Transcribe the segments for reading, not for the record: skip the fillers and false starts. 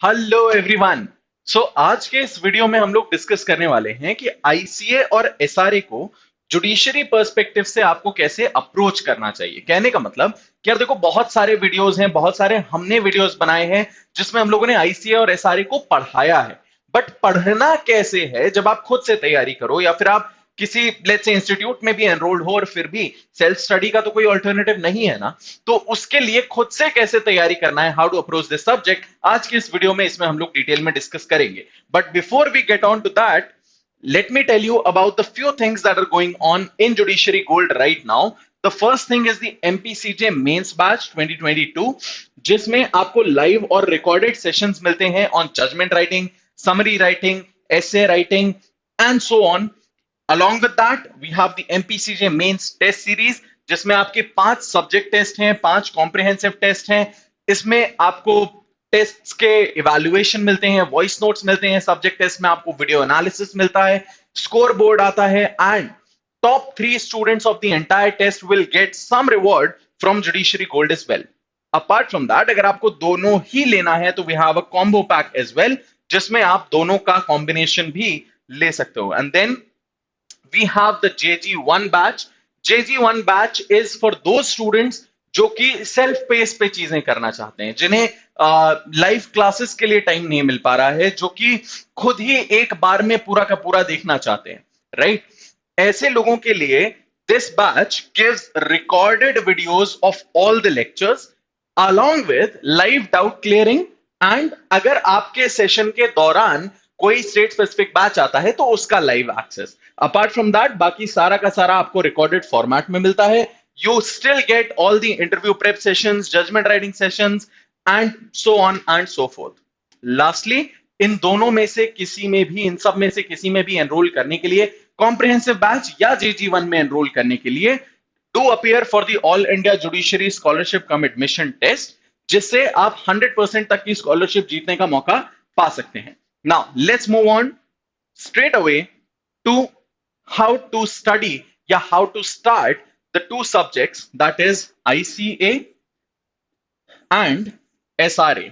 Hello everyone. आज के इस वीडियो में हम लोग डिस्कस करने वाले हैं कि आईसीए और एसआरए को जुडिशरी पर्सपेक्टिव से आपको कैसे अप्रोच करना चाहिए। कहने का मतलब कि यार देखो, बहुत सारे वीडियोस हैं, बहुत सारे हमने वीडियोस बनाए हैं जिसमें हम लोगों ने आईसीए और एसआरए को पढ़ाया है। बट पढ़ना कैसे है जब आप खुद से तैयारी करो या फिर आप किसी लेट्स से इंस्टीट्यूट में भी एनरोल्ड हो और फिर भी सेल्फ स्टडी का तो कोई ऑल्टरनेटिव नहीं है ना। तो उसके लिए खुद से कैसे तैयारी करना है, how to approach this subject, आज की इस वीडियो में इसमें हम लोग डिटेल में डिस्कस करेंगे। But before we get on to that, let me tell you about the few things that are going on in Judiciary Gold right now. The first thing is the MPCJ Mains Batch 2022, जिसमें आपको live और recorded sessions मिलते हैं on judgement writing, summary writing, essay writing, and so on. Along with that, we have the MPCJ Mains Test Series, जिसमें आपके 5 subject test हैं, 5 comprehensive test हैं। इसमें आपको टेस्ट्स के इवैल्यूएशन मिलते हैं, वॉइस नोट्स मिलते हैं, सब्जेक्ट टेस्ट में आपको वीडियो एनालिसिस मिलता है, स्कोर बोर्ड आता है, and top 3 students of the entire test will get some reward from Judiciary Gold as well. Apart from that, अगर आपको दोनों ही लेना है तो we have a combo pack as well, जिसमें आप दोनों का कॉम्बिनेशन भी ले सकते हो। And then we have the JG1 batch. JG1 batch is for those students जो कि सेल्फ पेस पे चीजें करना चाहते हैं, जिन्हें लाइव क्लासेस के लिए टाइम नहीं मिल पा रहा है, जो कि खुद ही एक बार में पूरा का पूरा देखना चाहते हैं, राइट? ऐसे लोगों के लिए this batch gives recorded videos of all the lectures along with live doubt clearing, and अगर आपके सेशन के दौरान कोई स्टेट स्पेसिफिक बैच आता है तो उसका live access. Apart from that, बाकी सारा का सारा आपको रिकॉर्डेड फॉर्मेट में मिलता है। You still get all the interview prep sessions, judgment writing sessions, and so on and so forth. Lastly, इन दोनों में से किसी में भी, इन सब में से किसी में भी एनरोल करने के लिए, कॉम्प्रिहेंसिव बैच या JG1 में एनरोल करने के लिए, do appear for the all India judiciary scholarship cum admission test, जिससे आप 100% तक की स्कॉलरशिप जीतने का मौका पा सकते हैं। Now let's move on straight away to how to study या how to start the two subjects, that is ICA and SRA.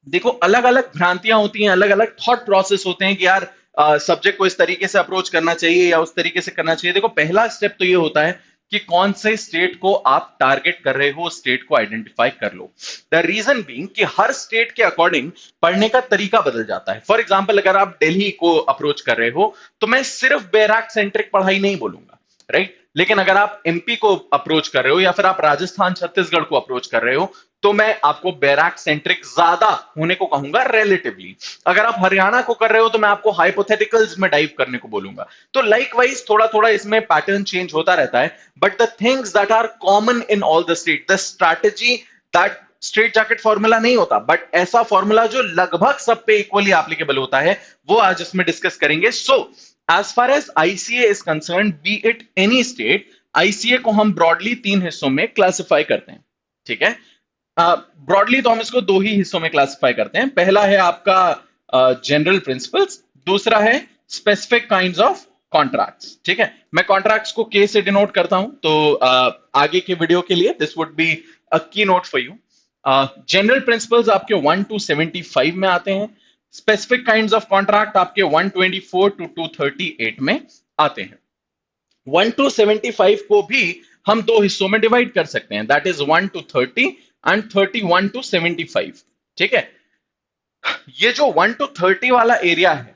देखो, अलग अलग भ्रांतियां होती हैं, अलग अलग थॉट प्रोसेस होते हैं कि यार सब्जेक्ट को इस तरीके से अप्रोच करना चाहिए या उस तरीके से करना चाहिए। देखो, पहला स्टेप तो ये होता है कि कौन से स्टेट को आप टारगेट कर रहे हो, स्टेट को आइडेंटिफाई कर लो। द रीजन बीइंग कि हर स्टेट के अकॉर्डिंग पढ़ने का तरीका बदल जाता है। फॉर एग्जाम्पल, अगर आप दिल्ली को अप्रोच कर रहे हो तो मैं सिर्फ बैराक सेंट्रिक पढ़ाई नहीं बोलूंगा, राइट? लेकिन अगर आप एमपी को अप्रोच कर रहे हो या फिर आप राजस्थान छत्तीसगढ़ को अप्रोच कर रहे हो तो मैं आपको बैराक सेंट्रिक ज्यादा होने को कहूंगा रिलेटिवली। अगर आप हरियाणा को कर रहे हो तो मैं आपको हाइपोथेटिकल्स में डाइव करने को बोलूंगा। तो लाइकवाइज थोड़ा थोड़ा इसमें पैटर्न चेंज होता रहता है, but the things that are common in all the state, the strategy, that straitjacket formula नहीं होता, बट ऐसा फॉर्मूला जो लगभग सब पे इक्वली एप्लीकेबल होता है, वो आज इसमें डिस्कस करेंगे। So as far as ICA is concerned, be it any state, ICA को हम ब्रॉडली 3 हिस्सों में क्लासिफाई करते हैं, ठीक है? ब्रॉडली तो हम इसको 2 ही हिस्सों में क्लासिफाई करते हैं। पहला है आपका जनरल प्रिंसिपल्स, दूसरा है स्पेसिफिक काइंड्स ऑफ कॉन्ट्रैक्ट्स, ठीक है? मैं कॉन्ट्रैक्ट्स को के से डिनोट करता हूं, तो आगे के वीडियो के लिए दिस वुड बी अ की note for you. General principles आपके 1 to 75 में आते हैं, स्पेसिफिक काइंड्स ऑफ कॉन्ट्रैक्ट आपके 124 to 238 में आते हैं। 1 to 75 को भी हम 2 हिस्सों में डिवाइड कर सकते हैं, that is 1 to 30 and 31 to 75, ठीक है? ये जो 1 to 30 वाला एरिया है,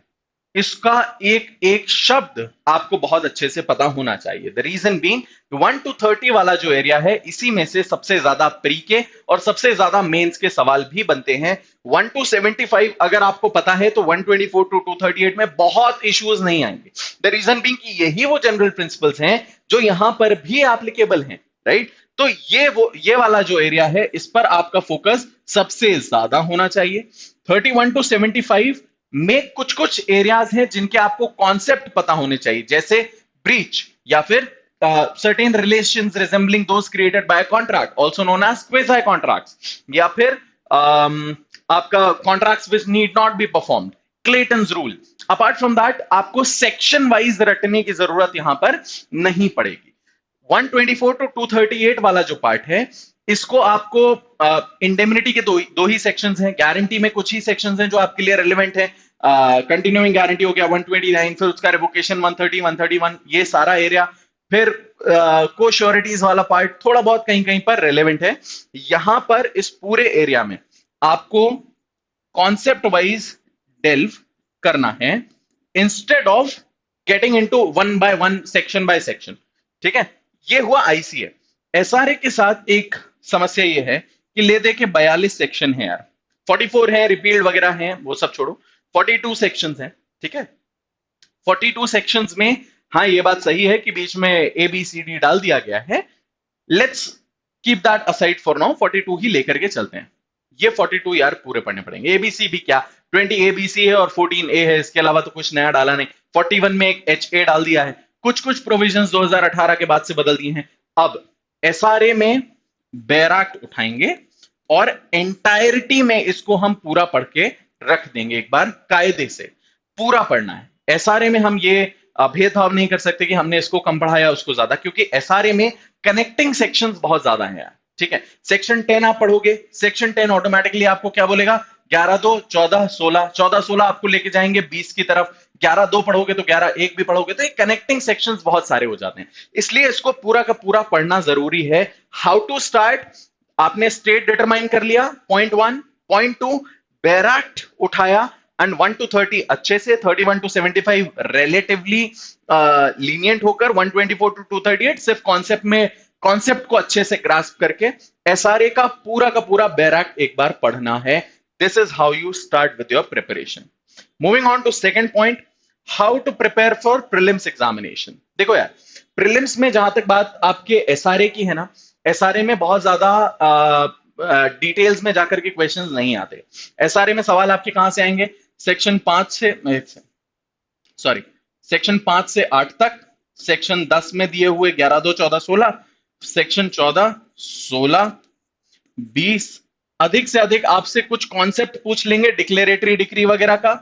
इसका एक एक शब्द आपको बहुत अच्छे से पता होना चाहिए। द रीजन बीइंग 1 to 30 वाला जो एरिया है, इसी में से सबसे ज्यादा प्री के और सबसे ज्यादा मेंस के सवाल भी बनते हैं। 1 to 75 अगर आपको पता है तो 124 to 238 में बहुत इश्यूज नहीं आएंगे। द रीजन बीइंग कि यही वो जनरल प्रिंसिपल्स हैं जो यहां पर भी एप्लीकेबल हैं, राइट? तो ये वाला जो एरिया है, इस पर आपका फोकस सबसे ज्यादा होना चाहिए। 31 to 75 में कुछ कुछ एरियाज हैं जिनके आपको कॉन्सेप्ट पता होने चाहिए, जैसे ब्रीच या फिर certain relations resembling those created by a contract, also known as quasi contracts, या फिर आपका contracts which need not be performed, Clayton's rule. Apart from that, आपको सेक्शन वाइज रटने की जरूरत यहां पर नहीं पड़ेगी। 124 to 238 वाला जो पार्ट है, इसको आपको इंडेमनिटी के दो ही सेक्शंस हैं, गारंटी में कुछ ही सेक्शंस हैं जो आपके लिए रेलेवेंट है। कंटिन्यूइंग गारंटी हो गया 129, फिर उसका रिवोकेशन 130, 131, ये सारा एरिया। फिर को श्योरिटीज वाला पार्ट थोड़ा बहुत कहीं कहीं पर रेलेवेंट है। यहां पर इस पूरे एरिया में आपको कॉन्सेप्ट वाइज डेल्व करना है instead of getting into one by one, section by section. ठीक है, ये हुआ आईसीए। एसआरए के साथ एक समस्या ये है कि ले दे के 42 सेक्शन है यार, 44 है, रिपील्ड वगैरह हैं, वो सब छोड़ो, 42 सेक्शंस हैं। ठीक है, 42 सेक्शंस में, हाँ ये बात सही है कि बीच में ए बी सी डी डाल दिया गया है। Let's keep that aside for now, 42 ही लेकर के चलते हैं। ये 42 यार पूरे पढ़ने पड़ेंगे। एबीसी भी क्या, 20 एबीसी है और 14 ए है, इसके अलावा तो कुछ नया डाला नहीं। 41 में एक एच ए डाल दिया है, कुछ कुछ प्रोविजंस 2018 के बाद से बदल दिए हैं। अब एसआरए में बैराक्ट उठाएंगे और एंटायरिटी में इसको हम पूरा पढ़ के रख देंगे, एक बार कायदे से पूरा पढ़ना है। एसआरए में हम ये भेदभाव नहीं कर सकते कि हमने इसको कम पढ़ाया उसको ज्यादा, क्योंकि एसआरए में कनेक्टिंग सेक्शंस बहुत ज्यादा हैं यार। ठीक है, सेक्शन 10 आप पढ़ोगे, सेक्शन 10 ऑटोमेटिकली आपको क्या बोलेगा, 11 2 14 16, 14 16 आपको लेके जाएंगे 20 की तरफ। 11 2 पढ़ोगे तो 11 1 भी पढ़ोगे, तो ये कनेक्टिंग सेक्शंस बहुत सारे हो जाते हैं, इसलिए इसको पूरा का पूरा पढ़ना जरूरी है। हाउ टू स्टार्ट, आपने स्टेट डिटरमाइन कर लिया, पॉइंट 1, पॉइंट 2 बैराक्ट उठाया, एंड 1 to 30 अच्छे से, 31 to 75 रिलेटिवली लीनियंट होकर, 124 to 238 सिर्फ कॉन्सेप्ट में, कॉन्सेप्ट को अच्छे से ग्रास्प करके एसआरए का पूरा बैराक्ट एक बार पढ़ना है। This is how you start with your preparation. Moving on to second point, how to prepare for prelims examination. देखो यार, प्रीलिम्स में जहां तक बात आपके एसआरए की है ना, एसआरए में बहुत ज्यादा डिटेल्स में जाकर के क्वेश्चंस नहीं आते। एसआरए में सवाल आपके कहां से आएंगे, सेक्शन 5 से, सॉरी, सेक्शन 5 से 8 तक, सेक्शन 10 में दिए हुए 11 2 14 16, सेक्शन 14 16 20, अधिक से अधिक आपसे कुछ कॉन्सेप्ट पूछ लेंगे, डिक्लेरेटरी डिक्री वगैरह का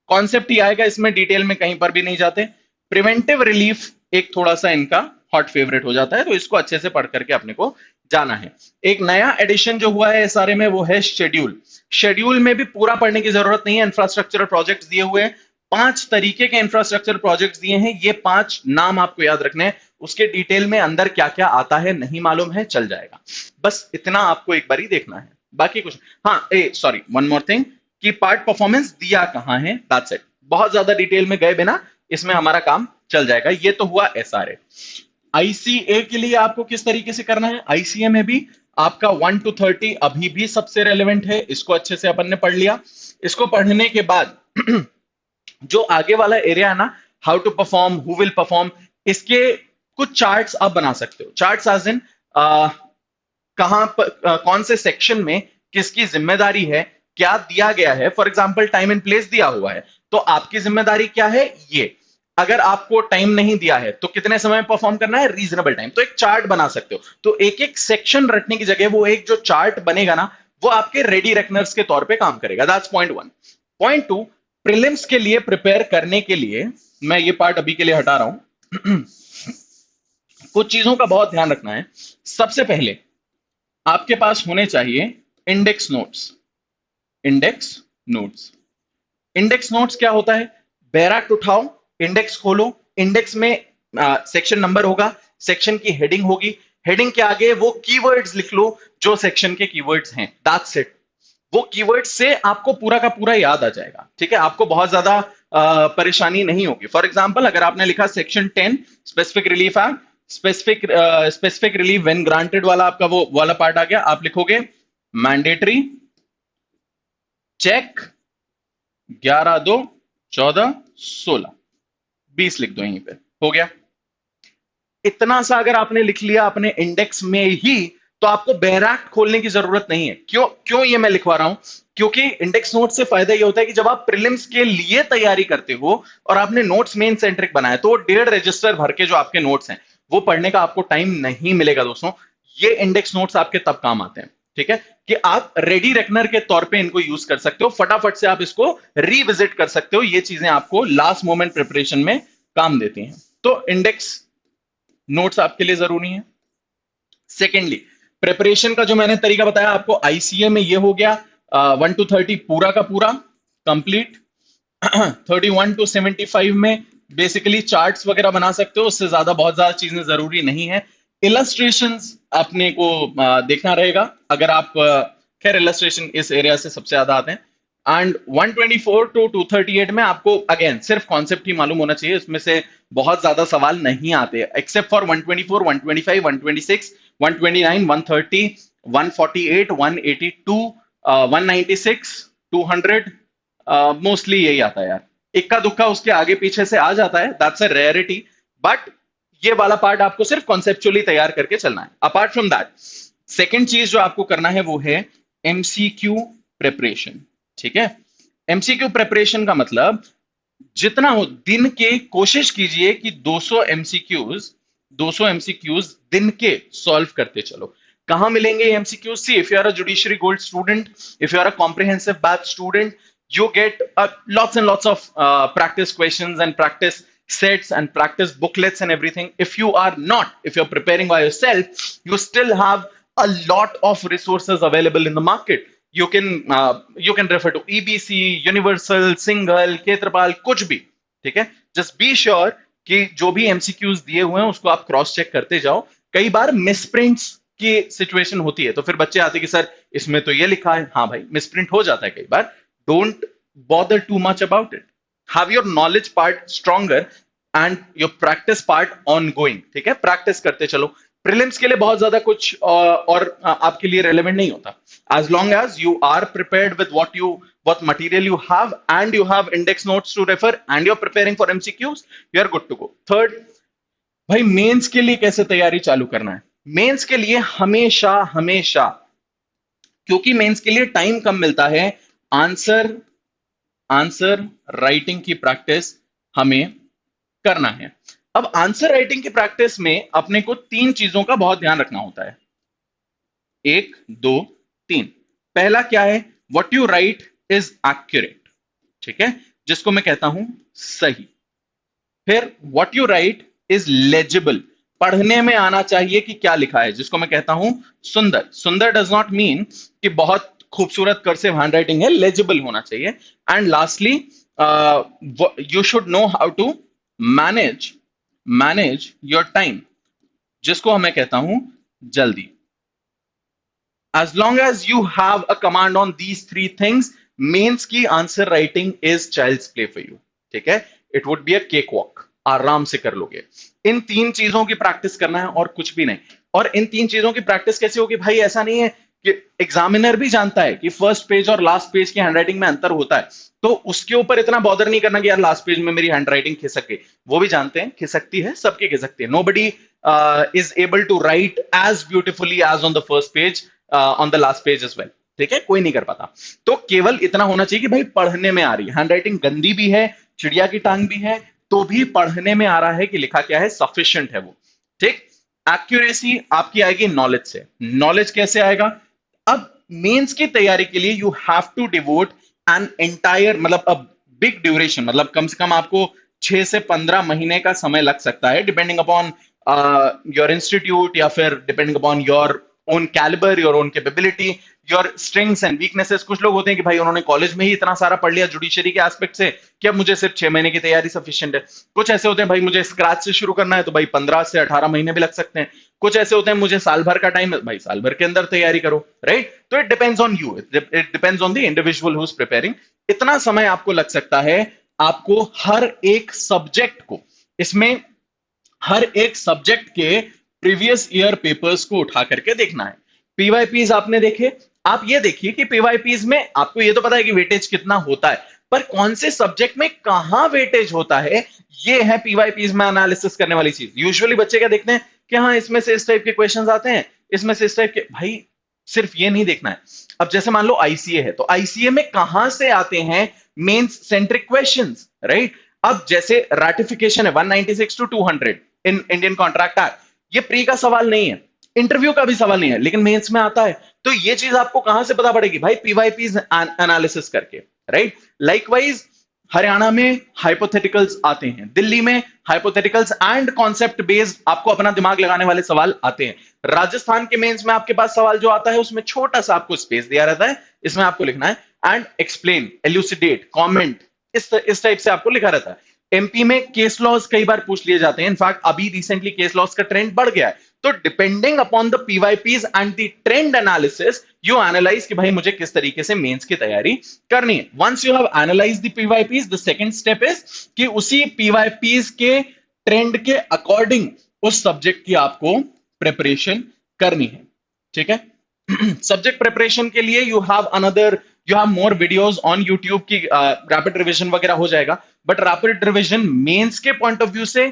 कॉन्सेप्ट ही आएगा इसमें, डिटेल में कहीं पर भी नहीं जाते। प्रिवेंटिव रिलीफ एक थोड़ा सा इनका हॉट फेवरेट हो जाता है, तो इसको अच्छे से पढ़ करके अपने को जाना है। एक नया एडिशन जो हुआ है एसआरए में वो है शेड्यूल। शेड्यूल में भी पूरा पढ़ने की जरूरत नहीं है, इंफ्रास्ट्रक्चरल प्रोजेक्ट्स दिए हुए हैं, 5 तरीके के इंफ्रास्ट्रक्चर प्रोजेक्ट्स दिए हैं, ये 5 नाम आपको याद रखने हैं। उसके डिटेल में अंदर क्या क्या आता है नहीं मालूम है, चल जाएगा, बस इतना आपको एक बार ही देखना है, बाकी कुछ। हाँ सॉरी, वन मोर थिंग, कि पार्ट परफॉर्मेंस दिया कहां है, दैट्स इट। बहुत ज्यादा डिटेल में गए बिना इसमें हमारा काम चल जाएगा। ये तो हुआ एसआरए। आईसीए के लिए आपको किस तरीके से करना है, आईसीए में भी आपका 1 to 30 अभी भी सबसे रेलेवेंट है, इसको अच्छे से अपन ने पढ़ लिया। इसको पढ़ने के बाद जो आगे वाला एरिया है ना, how to perform, who will perform, इसके कुछ चार्ट्स आप बना सकते हो। चार्ट्स एज इन कहां पर कौन से सेक्शन में किसकी जिम्मेदारी है, क्या दिया गया है। For example time and place दिया हुआ है, तो आपकी जिम्मेदारी क्या है ये। अगर आपको टाइम नहीं दिया है तो कितने समय में परफॉर्म करना है, रीजनेबल टाइम, तो एक चार्ट बना सकते हो। तो एक एक सेक्शन रटने की जगह वो एक जो चार्ट बनेगा ना, वो आपके रेडी रेकनर्स के तौर पे काम करेगा। That's point 1। पॉइंट 2, प्रीलिम्स के लिए प्रिपेयर करने के लिए मैं ये पार्ट अभी के लिए हटा रहा हूं। कुछ चीजों का बहुत ध्यान रखना है। सबसे पहले आपके पास होने चाहिए index notes. Index notes, index notes क्या होता है, बैराक्ट उठाओ, इंडेक्स खोलो, इंडेक्स में सेक्शन नंबर होगा, सेक्शन की हेडिंग होगी, हेडिंग के आगे वो कीवर्ड्स लिख लो जो सेक्शन के कीवर्ड्स हैं, दैट्स इट। वो कीवर्ड से आपको पूरा का पूरा याद आ जाएगा। ठीक है, आपको बहुत ज्यादा परेशानी नहीं होगी। फॉर एग्जांपल अगर आपने लिखा section 10 specific relief act, specific relief when granted वाला आपका वो वाला पार्ट आ गया, आप लिखोगे मैंडेटरी चेक 11 2 14 16 20 लिख दो, यहीं पे हो गया। इतना सा अगर आपने लिख लिया अपने इंडेक्स में ही, तो आपको बैराक्ट खोलने की जरूरत नहीं है। क्यों क्यों ये मैं लिखवा रहा हूं, क्योंकि इंडेक्स नोट से फायदा ये होता है कि जब आप प्रीलिम्स के लिए तैयारी करते हो और आपने नोट्स मेन सेंट्रिक बनाया, तो 1.5 रजिस्टर भर के जो आपके नोट्स हैं वो पढ़ने का आपको टाइम नहीं मिलेगा दोस्तों। ये इंडेक्स नोट्स आपके तब काम आते हैं, ठीक है, कि आप रेडी रेकनर के तौर पे इनको यूज कर सकते हो, फटाफट से आप इसको रिविजिट कर सकते हो। ये चीजें आपको लास्ट मोमेंट प्रिपरेशन में काम देती हैं, तो इंडेक्स नोट्स आपके लिए जरूरी है। सेकेंडली, प्रिपरेशन का जो मैंने तरीका बताया आपको, आईसीए में ये हो गया 1 to 30 पूरा का पूरा कंप्लीट। 31 to 75 में बेसिकली चार्ट्स वगैरह बना सकते हो, उससे ज्यादा बहुत ज्यादा चीजें जरूरी नहीं है। इलस्ट्रेशंस आपने को देखना रहेगा, अगर आप खैर इलस्ट्रेशन इस एरिया से सबसे ज्यादा आते हैं। एंड 124 to 238 में आपको अगेन सिर्फ कॉन्सेप्ट ही मालूम होना चाहिए, इसमें से बहुत ज्यादा सवाल नहीं आते, एक्सेप्ट फॉर 124, 125, 126, 129, 130, 148, 182, 196, 200, मोस्टली यही आता है यार। इक्का दुक्का उसके आगे पीछे से आ जाता है, दैट्स अ रेयरिटी, बट ये वाला पार्ट आपको सिर्फ कॉन्सेप्चुअली तैयार करके चलना है। अपार्ट फ्रॉम दैट सेकेंड चीज जो आपको करना है वो है एमसीक्यू प्रिपरेशन। ठीक है, एमसीक्यू प्रिपरेशन का मतलब जितना हो दिन के कोशिश कीजिए कि 200 एमसीक्यूज दिन के सॉल्व करते चलो। कहां मिलेंगे MCQs? See, if you are a judiciary gold student, if you are a comprehensive batch student, you get lots and lots of practice questions and practice sets and practice booklets and everything. If you are not, if you're preparing by yourself, you still have a lot of resources available in the market. You can refer to EBC, Universal, Single, Ketrapal, कुछ भी। ठीक है, just be sure कि जो भी MCQs दिए हुए हैं उसको आप क्रॉस चेक करते जाओ। कई बार मिसप्रिंट्स की सिचुएशन होती है, तो फिर बच्चे आते कि सर इसमें तो ये लिखा है। हाँ भाई, मिसप्रिंट हो जाता है कई बार, don't bother too much about it. Have your knowledge part stronger and your practice part ongoing. ठीक है, प्रैक्टिस करते चलो। प्रीलिम्स के लिए बहुत ज्यादा कुछ और आपके लिए रेलेवेंट नहीं होता, as long as you are prepared with what material you have and you have index notes to refer and you're preparing for MCQs, you are good to go. Third, भाई मेंस के लिए कैसे तैयारी चालू करना है? मेंस के लिए हमेशा हमेशा, क्योंकि मेंस के लिए टाइम कम मिलता है, आंसर राइटिंग की प्रैक्टिस हमें करना है। अब आंसर राइटिंग की प्रैक्टिस में अपने को 3 चीजों का बहुत ध्यान रखना होता है। 1, 2, 3। पहला क्या है? What you right is accurate. ठीक है, जिसको मैं कहता हूं सही। फिर what you right is legible, पढ़ने में आना चाहिए कि क्या लिखा है, जिसको मैं कहता हूं सुंदर। सुंदर डज नॉट मीन कि बहुत खूबसूरत कर्सिव हैंडराइटिंग है, लेजिबल होना चाहिए। And lastly, you should know how to manage your time, जिसको मैं कहता हूं जल्दी। As long as you have a command on these 3 things, mains की answer writing is child's play for you. ठीक है, it would be a cakewalk, आराम से कर लोगे। इन 3 चीजों की प्रैक्टिस करना है और कुछ भी नहीं। और इन 3 चीजों की प्रैक्टिस कैसे होगी भाई? ऐसा नहीं है कि एग्जामिनर भी जानता है कि फर्स्ट पेज और लास्ट पेज की हैंडराइटिंग में अंतर होता है, तो उसके ऊपर इतना बॉदर नहीं करना कि यार लास्ट पेज में मेरी हैंडराइटिंग खिसक गई। वो भी जानते हैं खिसकती है, सबकी खिसकती है। Nobody is able to write as beautifully as on the first page on the last page as well. ठीक है, कोई नहीं कर पाता। तो केवल इतना होना चाहिए कि भाई पढ़ने में आ रही है, हैंडराइटिंग गंदी भी है, चिड़िया की टांग भी है, तो भी पढ़ने में आ रहा है कि लिखा क्या है, सफिशिएंट है वो। ठीक, एक्यूरेसी आपकी आएगी नॉलेज से। नॉलेज कैसे आएगा? अब मेंस की तैयारी के लिए you have to devote an entire, मतलब अ बिग ड्यूरेशन, मतलब कम से कम आपको 6 से 15 महीने का समय लग सकता है, डिपेंडिंग अपॉन योर इंस्टीट्यूट या फिर depending upon your own calibre, your own capability, your strengths and weaknesses. कुछ लोग होते हैं कि भाई उन्होंने कॉलेज में ही इतना सारा पढ़ लिया जुडिशरी के एस्पेक्ट से कि अब मुझे सिर्फ 6 महीने की तैयारी सफिशिएंट है। कुछ ऐसे होते हैं भाई मुझे स्क्रैच से शुरू करना है, तो भाई 15 से 18 महीने भी लग सकते हैं। कुछ ऐसे होते हैं मुझे साल भर का टाइम है, भाई साल भर के अंदर तैयारी करो, राइट? तो it depends on you, it depends on the individual who is preparing. इतना समय आपको लग सकता है। आपको हर एक सब्जेक्ट को, इसमें हर एक सब्जेक्ट के प्रीवियस ईयर पेपर्स को उठा करके देखना है। पीवाईपीज आपने देखे, आप ये देखिए कि पीवाईपीज में आपको ये तो पता है कि वेटेज कितना होता है, पर कौन से सब्जेक्ट में कहां वेटेज होता है, ये है पीवाईपीज में एनालिसिस करने वाली चीज। यूजुअली बच्चे क्या देखते हैं कि हाँ इसमें से इस टाइप के क्वेश्चंस आते हैं, इसमें से इस टाइप के। भाई सिर्फ ये नहीं देखना है। अब जैसे मान लो आईसीए है, तो आईसीए में कहां से आते हैं मेंस सेंट्रिक क्वेश्चंस, राइट? अब जैसे रैटिफिकेशन है 196 to 200 in Indian contract act, ये प्री का सवाल नहीं है, इंटरव्यू का भी सवाल नहीं है, लेकिन मेंस में आता है। तो ये चीज आपको कहां से पता पड़ेगी भाई? पीवाईपीज एनालिसिस करके, राइट? लाइकवाइज हरियाणा में हाइपोथेटिकल्स आते हैं, दिल्ली में हाइपोथेटिकल्स एंड कॉन्सेप्ट बेस्ड आपको अपना दिमाग लगाने वाले सवाल आते हैं। राजस्थान के मेंस में आपके पास सवाल जो आता है उसमें छोटा सा आपको स्पेस दिया रहता है, इसमें आपको लिखना है एंड एक्सप्लेन, एल्यूसिडेट, कमेंट, इस टाइप से आपको लिखा रहता है। एमपी में केस लॉज कई बार पूछ लिए जाते हैं, इनफैक्ट अभी रिसेंटली केस लॉज का ट्रेंड बढ़ गया है। तो depending upon the PYPs and the trend analysis you analyse कि भाई मुझे किस तरीके से मेंस की तैयारी करनी है। Once you have analyse the PYPs, the second step is कि उसी पीवाईपीज के ट्रेंड के अकॉर्डिंग उस सब्जेक्ट की आपको प्रिपरेशन करनी है। ठीक है। सब्जेक्ट प्रिपरेशन के लिए you have more videos on YouTube की रैपिड रिवीजन वगैरह हो जाएगा, बट रैपिड रिवीजन मेंस के पॉइंट ऑफ व्यू से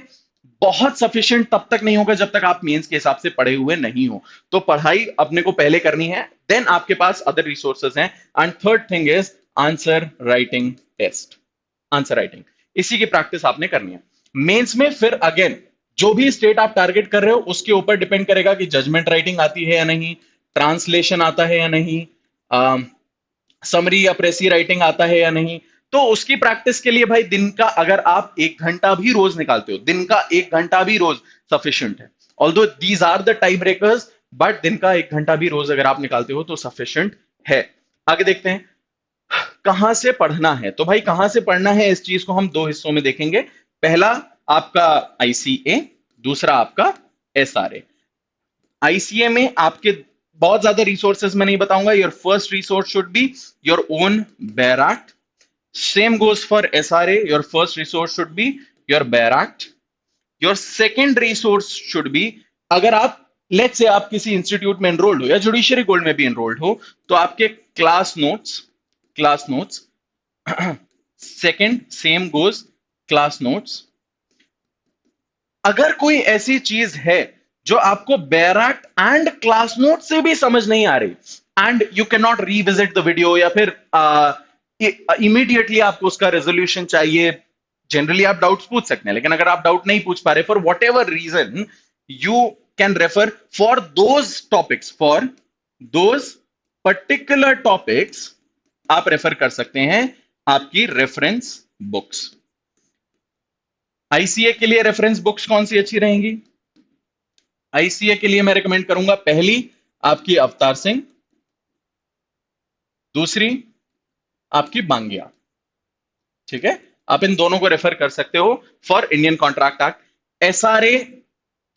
बहुत सफिशिएंट तब तक नहीं होगा जब तक आप मेंस के हिसाब से पढ़े हुए नहीं हो। तो पढ़ाई अपने को पहले करनी है, देन आपके पास अदर रिसोर्सेज हैं। And third thing is answer writing test, answer writing, इसी की प्रैक्टिस आपने करनी है मेंस में। फिर अगेन जो भी स्टेट आप टारगेट कर रहे हो उसके ऊपर डिपेंड करेगा कि जजमेंट राइटिंग आती है या नहीं, ट्रांसलेशन आता है या नहीं, समरी या प्रेसी राइटिंग आता है या नहीं। तो उसकी प्रैक्टिस के लिए भाई दिन का अगर आप 1 घंटा भी रोज निकालते हो, दिन का 1 घंटा भी रोज सफिशिएंट है। Although these are the time breakers, but दिन का 1 घंटा भी रोज अगर आप निकालते हो तो सफिशिएंट है। आगे देखते हैं कहां से पढ़ना है। तो भाई कहां से पढ़ना है इस चीज को हम 2 हिस्सों में देखेंगे। पहला आपका आईसीए, दूसरा आपका एसआरए। आईसीए में आपके बहुत ज्यादा रिसोर्सेज मैं नहीं बताऊंगा। Your first resource should be your own bare act. Same goes for SRA, your first resource should be your bare act. Your second resource should be, अगर आप लेट्स से आप किसी इंस्टीट्यूट में एनरोल्ड हो या जुडिशियरी गोल्ड में भी एनरोल्ड हो तो आपके class notes, class notes. Second same goes class notes. अगर कोई ऐसी चीज है जो आपको बैराक्ट एंड क्लास नोट से भी समझ नहीं आ रही and you can not revisit the video, या फिर इमीडिएटली आपको उसका रेजोल्यूशन चाहिए, जनरली आप डाउट्स पूछ सकते हैं, लेकिन अगर आप डाउट नहीं पूछ पा रहे for whatever reason, you can refer for those topics, for those particular topics आप रेफर कर सकते हैं आपकी रेफरेंस बुक्स। आईसीए के लिए रेफरेंस बुक्स कौन सी अच्छी रहेंगी? आईसीए के लिए मैं रिकमेंड करूंगा पहली आपकी अवतार सिंह, दूसरी आपकी बांगिया। ठीक है, आप इन दोनों को रेफर कर सकते हो for Indian contract act. SRA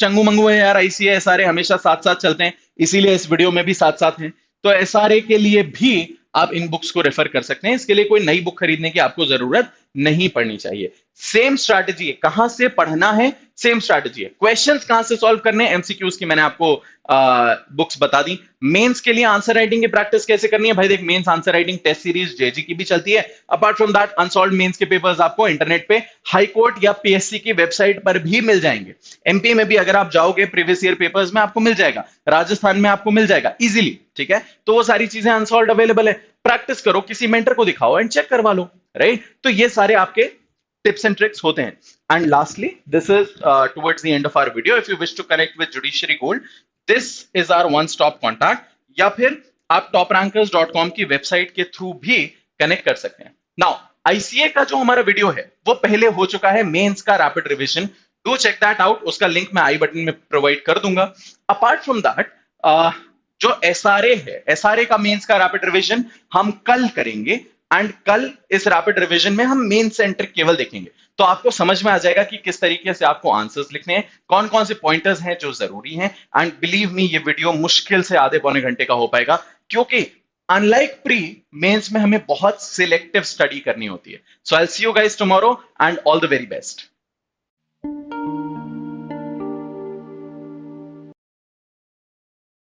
चंगू मंगू है यार, आईसीए एसआरए हमेशा साथ साथ चलते हैं, इसीलिए इस वीडियो में भी साथ साथ हैं। तो एसआरए के लिए भी आप इन बुक्स को रेफर कर सकते हैं, इसके लिए कोई नई बुक खरीदने की आपको जरूरत नहीं पड़नी चाहिए। सेम स्ट्रैटेजी है, कहां से पढ़ना है सेम स्ट्रैटेजी है। क्वेश्चंस कहां से सॉल्व करने हैं, एमसीक्यूज की मैंने आपको बुक्स बता दी। मेंस के लिए आंसर राइटिंग की प्रैक्टिस कैसे करनी है, भाई देख mains answer writing test series JG की भी चलती है। Apart from that unsolved mains के पेपर्स आपको इंटरनेट पे हाई कोर्ट या पीएससी की वेबसाइट पर भी मिल जाएंगे। एमपी में भी अगर आप जाओगे प्रीवियस ईयर पेपर्स में आपको मिल जाएगा, राजस्थान में आपको मिल जाएगा इजीली। ठीक है, तो वो सारी चीजें अनसॉल्व्ड अवेलेबल है, प्रैक्टिस करो, किसी मेंटर को दिखाओ एंड चेक करवा लो, राइट। तो ये सारे आपके tips and tricks होते हैं। And lastly, this is towards the end of our video. If you wish to connect with Judiciary Gold, this is our one-stop contact. या फिर आप toprankers.com की वेबसाइट के थ्रू भी कनेक्ट कर सकते हैं। Now, ICA का जो हमारा वीडियो है वो पहले हो चुका है, मेंस का rapid revision, do check that out, उसका लिंक मैं आई बटन में प्रोवाइड कर दूंगा। अपार्ट फ्रॉम दैट जो एसआरए है, एसआरए का मेंस का रैपिड रिविजन हम कल करेंगे एंड कल इस रैपिड रिवीजन में हम मेन सेंटर केवल देखेंगे, तो आपको समझ में आ जाएगा कि किस तरीके से आपको आंसर्स लिखने हैं, कौन कौन से पॉइंटर्स हैं जो जरूरी हैं। एंड बिलीव मी ये वीडियो मुश्किल से आधे पौने घंटे का हो पाएगा, क्योंकि अनलाइक प्री मेंस में हमें बहुत सिलेक्टिव स्टडी करनी होती है। So I will see you guys tomorrow and all the very best.